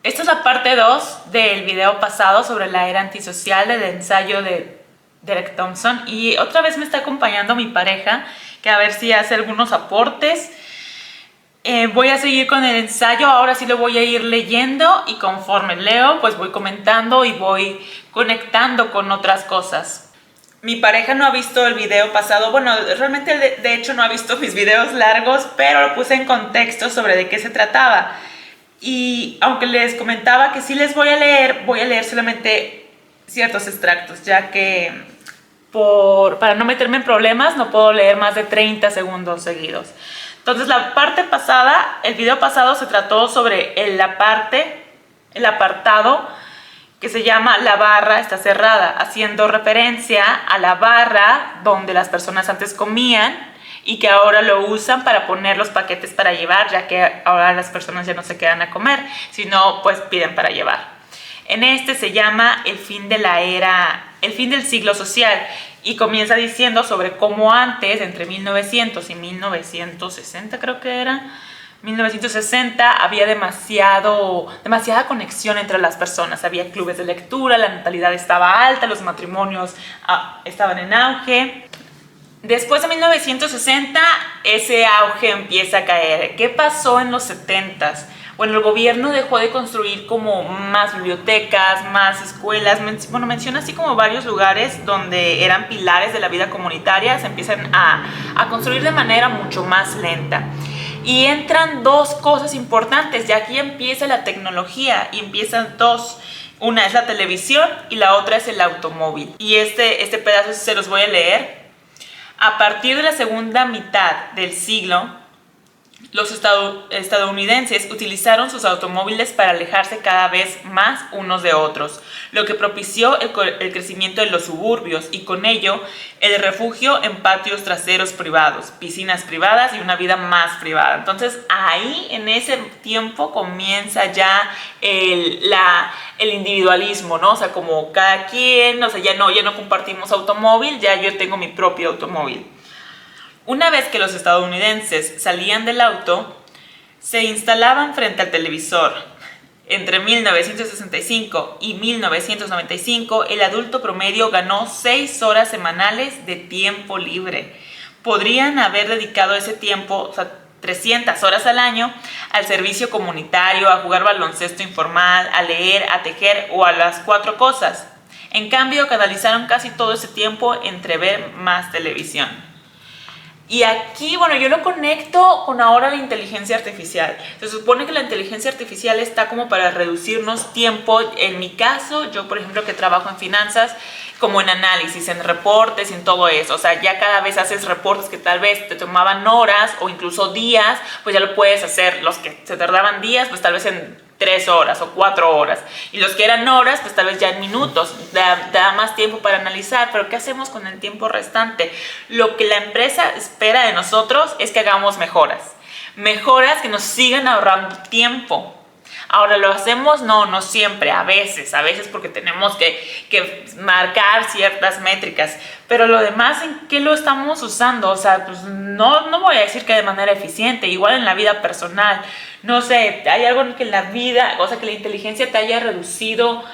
Esta es la parte 2 del video pasado sobre la era antisocial del ensayo de Derek Thompson. Y otra vez me está acompañando mi pareja, que a ver si hace algunos aportes. Voy a seguir con el ensayo, ahora sí lo voy a ir leyendo y conforme leo, pues voy comentando y voy conectando con otras cosas. Mi pareja no ha visto el video pasado, bueno, realmente de hecho no ha visto mis videos largos, pero lo puse en contexto sobre de qué se trataba. Y aunque les comentaba que sí les voy a leer solamente ciertos extractos, ya que para no meterme en problemas no puedo leer más de 30 segundos seguidos. Entonces la parte pasada, el video pasado se trató sobre el apartado que se llama La barra está cerrada, haciendo referencia a la barra donde las personas antes comían y que ahora lo usan para poner los paquetes para llevar, ya que ahora las personas ya no se quedan a comer, sino pues piden para llevar. En este se llama el fin del siglo social, y comienza diciendo sobre cómo antes, entre 1900 y 1960 creo que era, 1960, había demasiada conexión entre las personas. Había clubes de lectura, la natalidad estaba alta, los matrimonios estaban en auge. Después de 1960, ese auge empieza a caer. ¿Qué pasó en los 70s? Bueno, el gobierno dejó de construir como más bibliotecas, más escuelas. Bueno, menciona así como varios lugares donde eran pilares de la vida comunitaria. Se empiezan a construir de manera mucho más lenta. Y entran dos cosas importantes. Ya aquí empieza la tecnología y empiezan dos. Una es la televisión y la otra es el automóvil. Y este pedazo se los voy a leer. A partir de la segunda mitad del siglo, los estadounidenses utilizaron sus automóviles para alejarse cada vez más unos de otros, lo que propició el crecimiento de los suburbios y con ello el refugio en patios traseros privados, piscinas privadas y una vida más privada. Entonces ahí en ese tiempo comienza ya el individualismo, ¿no? O sea, como cada quien, o sea, ya no compartimos automóvil, ya yo tengo mi propio automóvil. Una vez que los estadounidenses salían del auto, se instalaban frente al televisor. Entre 1965 y 1995, el adulto promedio ganó 6 horas semanales de tiempo libre. Podrían haber dedicado ese tiempo, o sea, 300 horas al año, al servicio comunitario, a jugar baloncesto informal, a leer, a tejer o a las 4 cosas. En cambio, canalizaron casi todo ese tiempo entre ver más televisión. Y aquí, bueno, yo lo conecto con ahora la inteligencia artificial. Se supone que la inteligencia artificial está como para reducirnos tiempo. En mi caso, yo por ejemplo que trabajo en finanzas, como en análisis, en reportes y en todo eso. O sea, ya cada vez haces reportes que tal vez te tomaban horas o incluso días, pues ya lo puedes hacer. Los que se tardaban días, pues tal vez en 3 horas o 4 horas. Y los que eran horas, pues tal vez ya en minutos. Da más tiempo para analizar. Pero ¿qué hacemos con el tiempo restante? Lo que la empresa espera de nosotros es que hagamos mejoras. Mejoras que nos sigan ahorrando tiempo. Ahora, ¿lo hacemos? No siempre, a veces porque tenemos que marcar ciertas métricas, pero lo demás, ¿en qué lo estamos usando? O sea, pues no voy a decir que de manera eficiente, igual en la vida personal, no sé, hay algo en que en la vida, o sea, que la inteligencia te haya reducido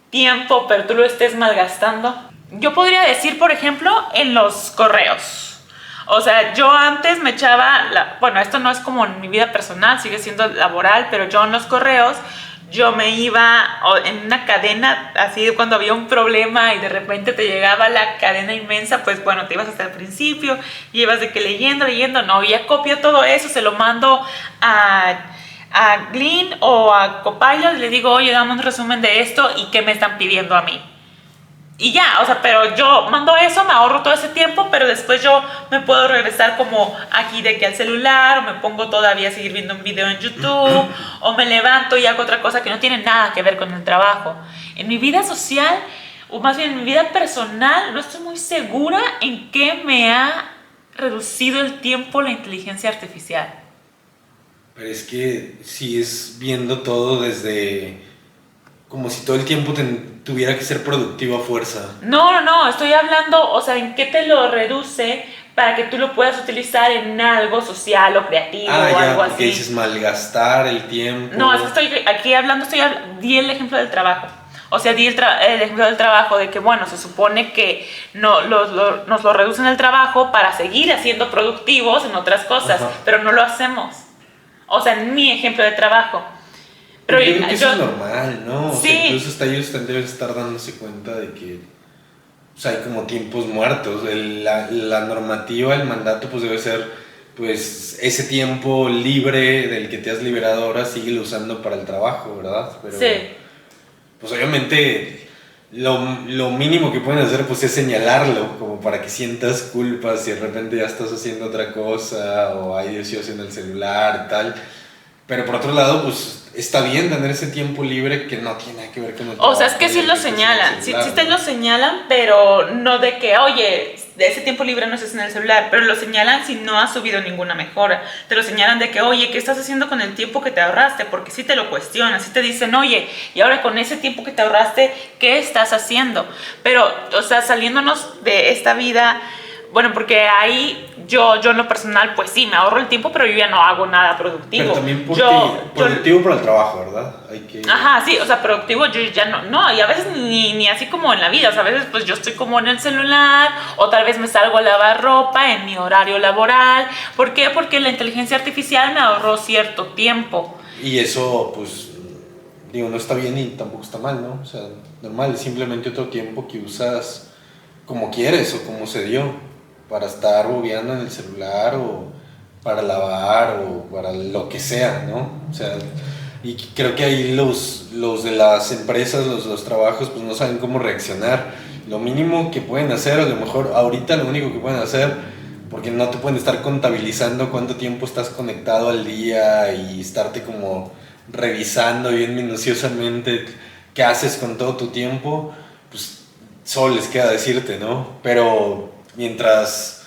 tiempo, pero tú lo estés malgastando. Yo podría decir, por ejemplo, en los correos. O sea, yo antes me echaba, bueno, esto no es como en mi vida personal, sigue siendo laboral, pero yo en los correos, yo me iba en una cadena, así cuando había un problema y de repente te llegaba la cadena inmensa, pues bueno, te ibas hasta el principio y ibas de que leyendo, no, ya copio todo eso, se lo mando a Glean o a Copilot y le digo, oye, dame un resumen de esto y qué me están pidiendo a mí. Y ya, o sea, pero yo mando eso, me ahorro todo ese tiempo, pero después yo me puedo regresar como aquí de que al celular, o me pongo todavía a seguir viendo un video en YouTube, o me levanto y hago otra cosa que no tiene nada que ver con el trabajo. En mi vida social, o más bien en mi vida personal, no estoy muy segura en qué me ha reducido el tiempo la inteligencia artificial. Pero es que sigues viendo todo desde... como si todo el tiempo tuviera que ser productivo a fuerza. No, estoy hablando, o sea, ¿en qué te lo reduce para que tú lo puedas utilizar en algo social o creativo o ya, algo porque así. dices malgastar el tiempo. No, es que estoy aquí hablando, di el ejemplo del trabajo. O sea, di el ejemplo del trabajo de que, bueno, se supone que nos lo reducen el trabajo para seguir siendo productivos en otras cosas, pero no lo hacemos. O sea, en mi ejemplo de trabajo. Pero yo creo que eso es normal, ¿no? O sí. sea, incluso hasta ellos deben estar dándose cuenta de que hay como tiempos muertos. La normativa, el mandato, pues debe ser, pues, ese tiempo libre del que te has liberado ahora, síguelo usando para el trabajo, ¿verdad? Pero, sí. Pues obviamente lo mínimo que pueden hacer pues es señalarlo, como para que sientas culpa si de repente ya estás haciendo otra cosa o hay deseos en el celular y tal. Pero por otro lado, pues está bien tener ese tiempo libre que no tiene nada que ver con el trabajo. O sea, es que sí lo señalan, sí te lo señalan, pero no de que, oye, de ese tiempo libre no estés en el celular, pero lo señalan si no has subido ninguna mejora. Te lo señalan de que, oye, ¿qué estás haciendo con el tiempo que te ahorraste? Porque sí te lo cuestionan, sí te dicen, oye, y ahora con ese tiempo que te ahorraste, ¿qué estás haciendo? Pero, o sea, saliéndonos de esta vida, bueno, porque ahí yo en lo personal, pues sí, me ahorro el tiempo, pero yo ya no hago nada productivo. Pero también productivo para el trabajo, ¿verdad? Ajá, sí, o sea, productivo yo ya no, y a veces ni así como en la vida, o sea, a veces pues yo estoy como en el celular, o tal vez me salgo a lavar ropa en mi horario laboral. ¿Por qué? Porque la inteligencia artificial me ahorró cierto tiempo. Y eso, pues, digo, no está bien y tampoco está mal, ¿no? O sea, normal, es simplemente otro tiempo que usas como quieres o como se dio, para estar bobeando en el celular o para lavar o para lo que sea, ¿no? O sea, y creo que ahí los de las empresas, los trabajos, pues no saben cómo reaccionar. Lo mínimo que pueden hacer, a lo mejor ahorita lo único que pueden hacer, porque no te pueden estar contabilizando cuánto tiempo estás conectado al día y estarte como revisando bien minuciosamente qué haces con todo tu tiempo, pues solo les queda decirte, ¿no? Pero mientras,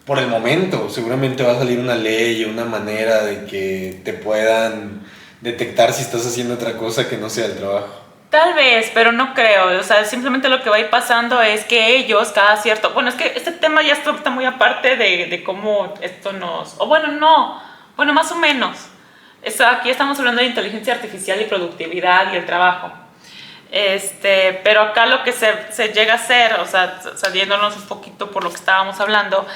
por el momento, seguramente va a salir una ley o una manera de que te puedan detectar si estás haciendo otra cosa que no sea el trabajo. Tal vez, pero no creo. O sea, simplemente lo que va a ir pasando es que ellos cada cierto... Bueno, es que este tema ya está muy aparte de cómo esto nos... O bueno, no. Bueno, más o menos. Aquí estamos hablando de inteligencia artificial y productividad y el trabajo. Pero acá lo que se llega a hacer, o sea, saliéndonos un poquito por lo que estábamos hablando,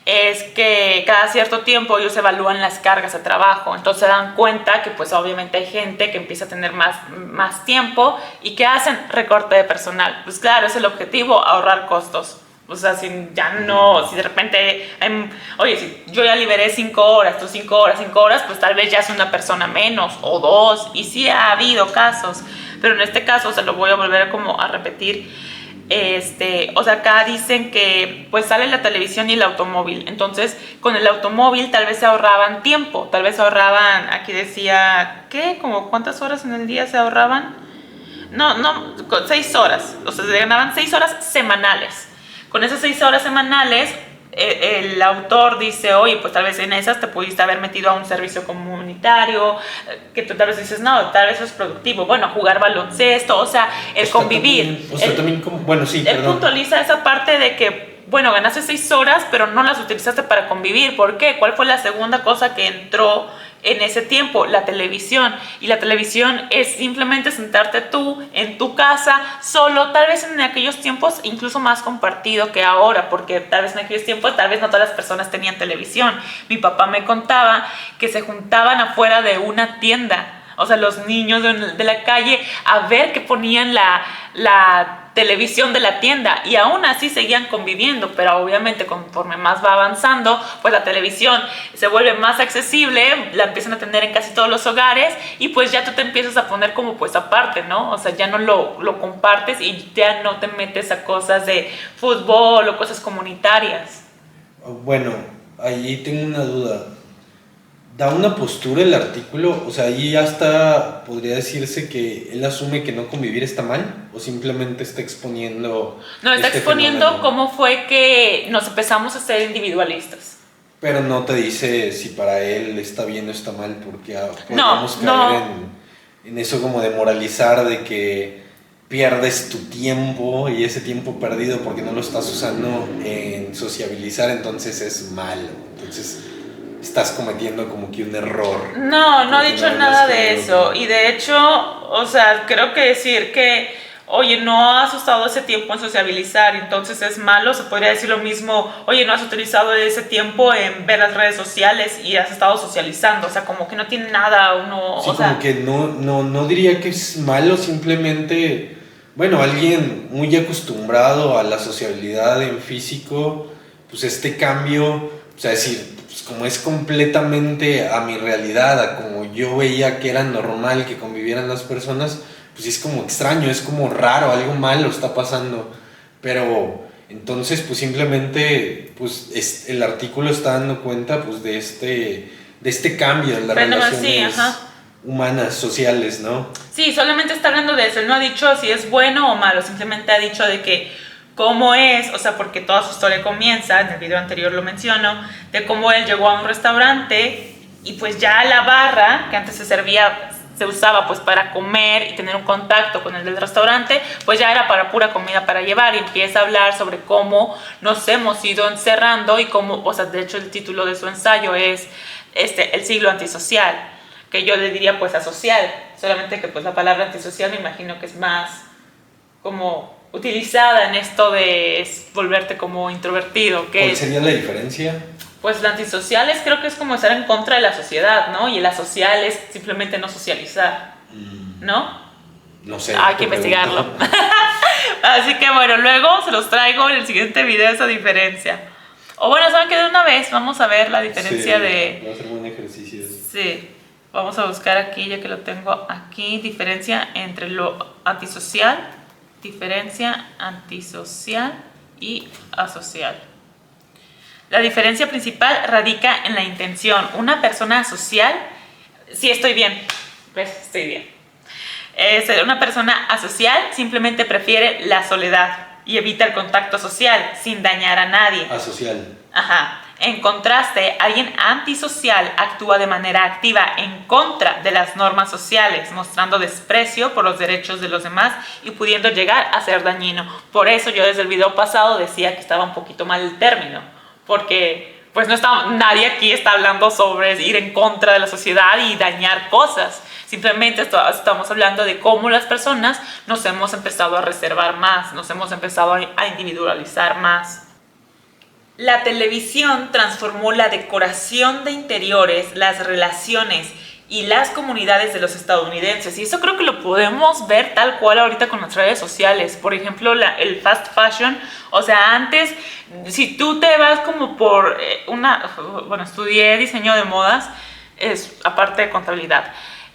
es que cada cierto tiempo ellos evalúan las cargas de trabajo. Entonces se dan cuenta que pues obviamente hay gente que empieza a tener más tiempo y que hacen recorte de personal. Pues claro, es el objetivo, ahorrar costos. O sea, si de repente, oye, si yo ya liberé 5 horas, tú 5 horas, pues tal vez ya es una persona menos o 2, y sí ha habido casos, pero en este caso, se lo voy a volver como a repetir, o sea, acá dicen que pues sale la televisión y el automóvil, entonces con el automóvil tal vez se ahorraban tiempo, tal vez ahorraban, aquí decía, ¿qué? ¿Como cuántas horas en el día se ahorraban? No, 6 horas, o sea, se ganaban 6 horas semanales. Con esas 6 horas semanales, el autor dice, oye, pues tal vez en esas te pudiste haber metido a un servicio comunitario, que tú tal vez dices, no, tal vez eso es productivo, bueno, jugar baloncesto, o sea, el convivir. Bueno, sí, él puntualiza esa parte de que, bueno, ganaste 6 horas, pero no las utilizaste para convivir. ¿Por qué? ¿Cuál fue la segunda cosa que entró en ese tiempo? La televisión. Y la televisión es simplemente sentarte tú en tu casa solo, tal vez en aquellos tiempos incluso más compartido que ahora, porque tal vez en aquellos tiempos tal vez no todas las personas tenían televisión. Mi papá me contaba que se juntaban afuera de una tienda, o sea, los niños de la calle, a ver qué ponían la televisión de la tienda, y aún así seguían conviviendo. Pero obviamente conforme más va avanzando, pues la televisión se vuelve más accesible, la empiezan a tener en casi todos los hogares, y pues ya tú te empiezas a poner como pues aparte, ¿no? O sea, ya no lo compartes y ya no te metes a cosas de fútbol o cosas comunitarias. Bueno, ahí tengo una duda. Da una postura el artículo, o sea, ahí hasta podría decirse que él asume que no convivir está mal, o simplemente está exponiendo... No, está exponiendo fenómeno. Cómo fue que nos empezamos a ser individualistas. Pero no te dice si para él está bien o está mal, porque podemos caer en eso como de moralizar, de que pierdes tu tiempo y ese tiempo perdido porque no lo estás usando en sociabilizar, entonces es malo. Entonces estás cometiendo como que un error. No he dicho nada de eso. Y de hecho, o sea, creo que decir que, oye, no has usado ese tiempo en sociabilizar, entonces es malo, se podría decir lo mismo, oye, no has utilizado ese tiempo en ver las redes sociales y has estado socializando, o sea, como que no tiene nada uno, Sí, o sea... como que no diría que es malo, simplemente, bueno, alguien muy acostumbrado a la sociabilidad en físico, pues este cambio, o sea, decir, pues como es completamente a mi realidad, a como yo veía que era normal que convivieran las personas, pues es como extraño, es como raro, algo malo está pasando. Pero entonces, pues simplemente, pues el artículo está dando cuenta, pues de este cambio en las relaciones humanas, sociales, ¿no? Sí, solamente está hablando de eso, él no ha dicho si es bueno o malo, simplemente ha dicho de que cómo es, o sea, porque toda su historia comienza, en el video anterior lo menciono, de cómo él llegó a un restaurante y pues ya la barra, que antes se usaba pues para comer y tener un contacto con el del restaurante, pues ya era para pura comida para llevar, y empieza a hablar sobre cómo nos hemos ido encerrando y cómo, o sea, de hecho el título de su ensayo es el siglo antisocial, que yo le diría pues asocial, solamente que pues la palabra antisocial me imagino que es más como utilizada en esto de volverte como introvertido. ¿Cuál sería la diferencia? Pues la antisocial creo que es como estar en contra de la sociedad, ¿no? Y la social es simplemente no socializar, ¿no? No sé. Hay que investigarlo. Así que bueno, luego se los traigo en el siguiente video esa diferencia. O bueno, ¿saben qué? De una vez vamos a ver la diferencia de... Va a ser buen ejercicio. Sí, vamos a buscar aquí, ya que lo tengo aquí, diferencia entre lo antisocial, diferencia antisocial y asocial. La diferencia principal radica en la intención. Una persona asocial, sí estoy bien, ¿ves? Estoy bien. Una persona asocial simplemente prefiere la soledad y evita el contacto social sin dañar a nadie. Asocial. Ajá. En contraste, alguien antisocial actúa de manera activa en contra de las normas sociales, mostrando desprecio por los derechos de los demás y pudiendo llegar a ser dañino. Por eso yo desde el video pasado decía que estaba un poquito mal el término, porque pues nadie aquí está hablando sobre ir en contra de la sociedad y dañar cosas. Simplemente estamos hablando de cómo las personas nos hemos empezado a reservar más, nos hemos empezado a individualizar más. La televisión transformó la decoración de interiores, las relaciones y las comunidades de los estadounidenses. Y eso creo que lo podemos ver tal cual ahorita con las redes sociales. Por ejemplo, el fast fashion. O sea, antes, si tú te vas como por bueno, estudié diseño de modas, aparte de contabilidad.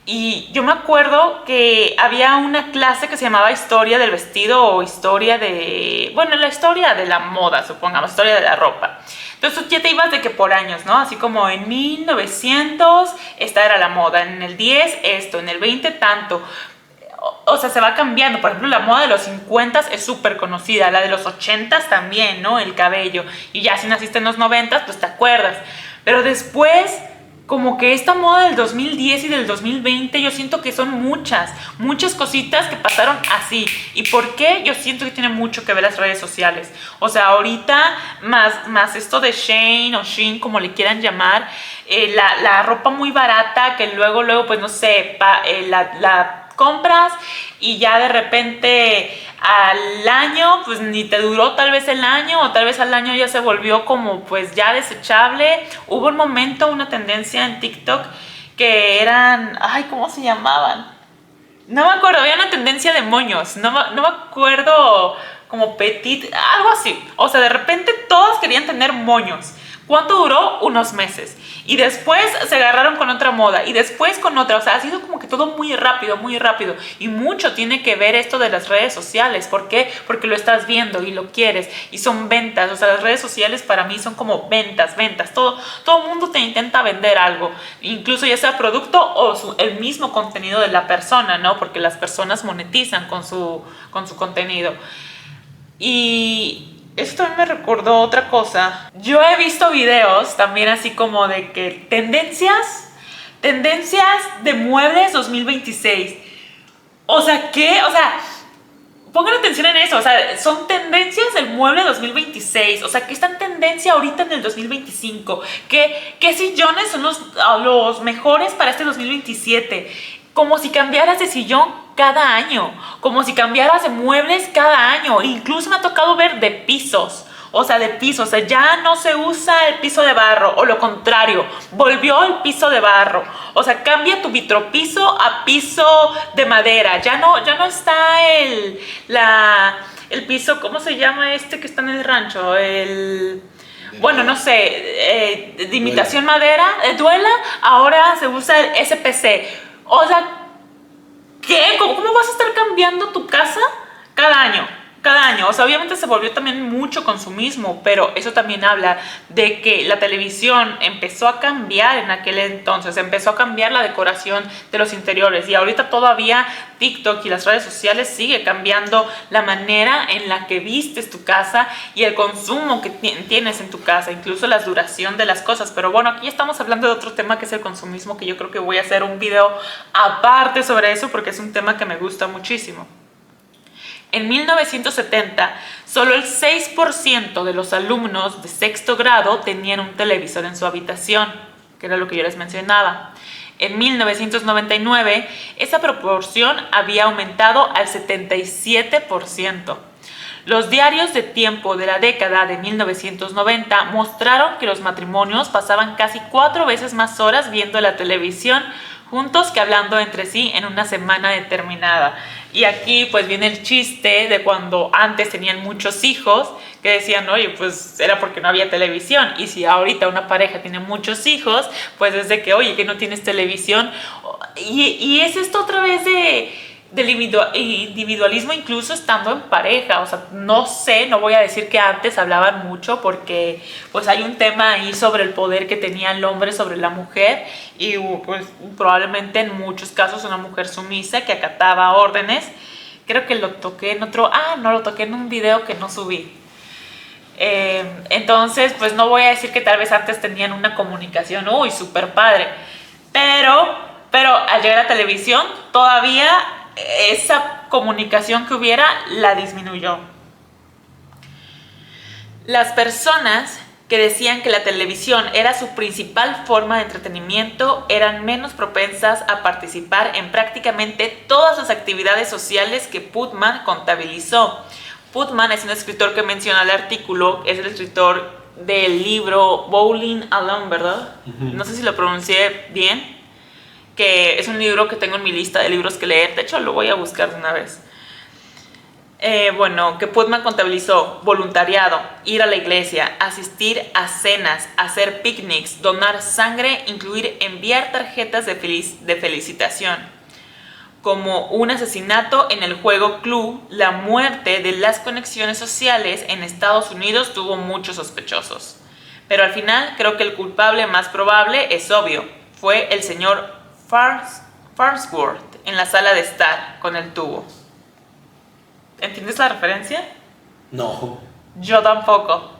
Y yo me acuerdo que había una clase que se llamaba Historia del Vestido o Historia de... Bueno, la historia de la moda, supongamos, historia de la ropa. Entonces tú ya te ibas de que por años, ¿no? Así como en 1900 esta era la moda, en el 10 esto, en el 20 tanto. O sea, se va cambiando. Por ejemplo, la moda de los 50 es súper conocida, la de los 80 también, ¿no? El cabello. Y ya si naciste en los 90, pues te acuerdas. Pero después... como que esta moda del 2010 y del 2020 yo siento que son muchas cositas que pasaron así. ¿Y por qué? Yo siento que tiene mucho que ver las redes sociales. O sea, ahorita más esto de Shein o Shein, como le quieran llamar, la ropa muy barata que luego pues no sé, la compras y ya de repente al año pues ni te duró tal vez el año, o tal vez al año ya se volvió como pues ya desechable. Hubo un momento, una tendencia en TikTok que eran, ¿cómo se llamaban? No me acuerdo, había una tendencia de moños, no me acuerdo, como petit, algo así. O sea, de repente todos querían tener moños. ¿Cuánto duró? Unos meses. Y después se agarraron con otra moda. Y después con otra. O sea, ha sido como que todo muy rápido, muy rápido. Y mucho tiene que ver esto de las redes sociales. ¿Por qué? Porque lo estás viendo y lo quieres. Y son ventas. O sea, las redes sociales para mí son como ventas. Todo el mundo te intenta vender algo. Incluso ya sea producto o el mismo contenido de la persona, ¿no? Porque las personas monetizan con su contenido. Y... esto también me recordó otra cosa. Yo he visto videos también así como de que tendencias de muebles 2026. O sea, ¿qué? O sea, pongan atención en eso, o sea, son tendencias del mueble 2026, o sea, ¿qué está en tendencia ahorita en el 2025? ¿Qué sillones son los mejores para este 2027? Como si cambiaras de sillón cada año, como si cambiaras de muebles cada año, incluso me ha tocado ver de pisos. O sea, de piso, o sea, ya no se usa el piso de barro, o lo contrario, volvió el piso de barro. O sea, cambia tu vitropiso a piso de madera. Ya no está el piso, ¿cómo se llama este que está en el rancho? Bueno, no sé, de imitación madera, duela, ahora se usa el SPC. O sea, ¿qué? ¿Cómo vas a estar cambiando tu casa cada año? Cada año, o sea, obviamente se volvió también mucho consumismo, pero eso también habla de que la televisión empezó a cambiar en aquel entonces, empezó a cambiar la decoración de los interiores y ahorita todavía TikTok y las redes sociales sigue cambiando la manera en la que vistes tu casa y el consumo que tienes en tu casa, incluso la duración de las cosas. Pero bueno, aquí estamos hablando de otro tema que es el consumismo, que yo creo que voy a hacer un video aparte sobre eso porque es un tema que me gusta muchísimo. En 1970, solo el 6% de los alumnos de sexto grado tenían un televisor en su habitación, que era lo que yo les mencionaba. En 1999, esa proporción había aumentado al 77%. Los diarios de tiempo de la década de 1990 mostraron que los matrimonios pasaban casi 4 veces más horas viendo la televisión juntos que hablando entre sí en una semana determinada. Y aquí pues viene el chiste de cuando antes tenían muchos hijos, que decían, oye, pues era porque no había televisión. Y si ahorita una pareja tiene muchos hijos, pues es de que, oye, que no tienes televisión. Y es esto otra vez del individualismo, incluso estando en pareja. O sea, no sé, no voy a decir que antes hablaban mucho porque pues hay un tema ahí sobre el poder que tenía el hombre sobre la mujer y pues probablemente en muchos casos una mujer sumisa que acataba órdenes. Creo que lo toqué en otro, no, lo toqué en un video que no subí. Entonces pues no voy a decir que tal vez antes tenían una comunicación, uy, súper padre, pero al llegar a la televisión todavía esa comunicación que hubiera la disminuyó. Las personas que decían que la televisión era su principal forma de entretenimiento eran menos propensas a participar en prácticamente todas las actividades sociales que Putman contabilizó. Putman es un escritor que menciona el artículo, es el escritor del libro Bowling Alone, ¿verdad? No sé si lo pronuncié bien, que es un libro que tengo en mi lista de libros que leer. De hecho, lo voy a buscar de una vez. Bueno, que Putman contabilizó voluntariado, ir a la iglesia, asistir a cenas, hacer picnics, donar sangre, incluir enviar tarjetas de felicitación. Como un asesinato en el juego Clue, la muerte de las conexiones sociales en Estados Unidos tuvo muchos sospechosos. Pero al final creo que el culpable más probable es obvio. Fue el señor Farnsworth en la sala de estar con el tubo. ¿Entiendes la referencia? No. Yo tampoco.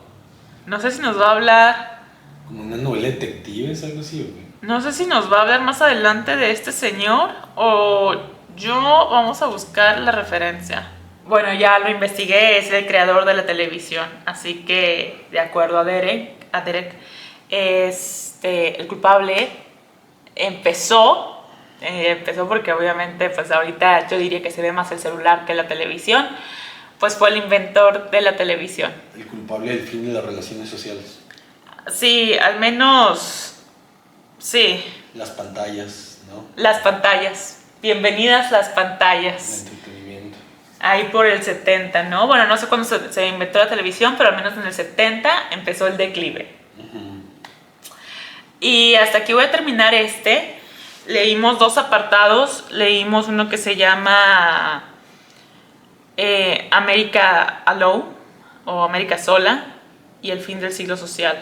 No sé si nos va a hablar. Como una novela detective, es algo así, ¿o qué? No sé si nos va a hablar más adelante de este señor o yo vamos a buscar la referencia. Bueno, ya lo investigué, es el creador de la televisión, así que de acuerdo a Derek, el culpable empezó porque obviamente pues ahorita yo diría que se ve más el celular que la televisión, pues fue el inventor de la televisión. El culpable del fin de las relaciones sociales. Sí, al menos, sí. Las pantallas, ¿no? Las pantallas, bienvenidas las pantallas. El entretenimiento. Ahí por el 70, ¿no? Bueno, no sé cuándo se inventó la televisión, pero al menos en el 70 empezó el declive. Y hasta aquí voy a terminar Leímos 2 apartados. Leímos uno que se llama América Alone o América Sola y el fin del siglo social.